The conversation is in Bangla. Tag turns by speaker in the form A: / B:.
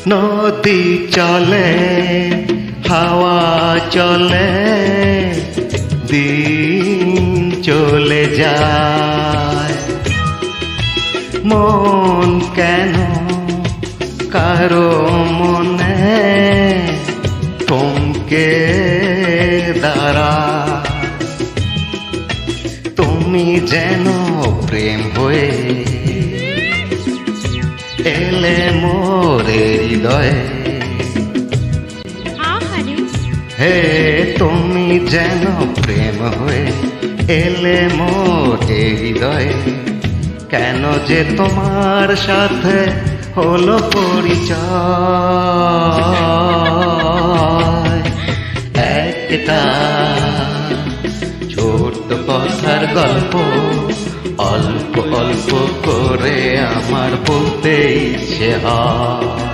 A: নদী চলে হাওয়া চলে দিন চলে যায় মন কেন কারো মনে থমকে দাঁড়ায় তুমি যেন প্রেম হয়ে এলে মোরে হৃদয়ে হে তুমি যেন প্রেম হয়ে এলে মোরে হৃদয়ে কেন যে তোমার সাথে হলো পরিচয় একটা ছোট্ট কথার গল্প অল্প অল্প করে আমার বলতে ইচ্ছে হয়।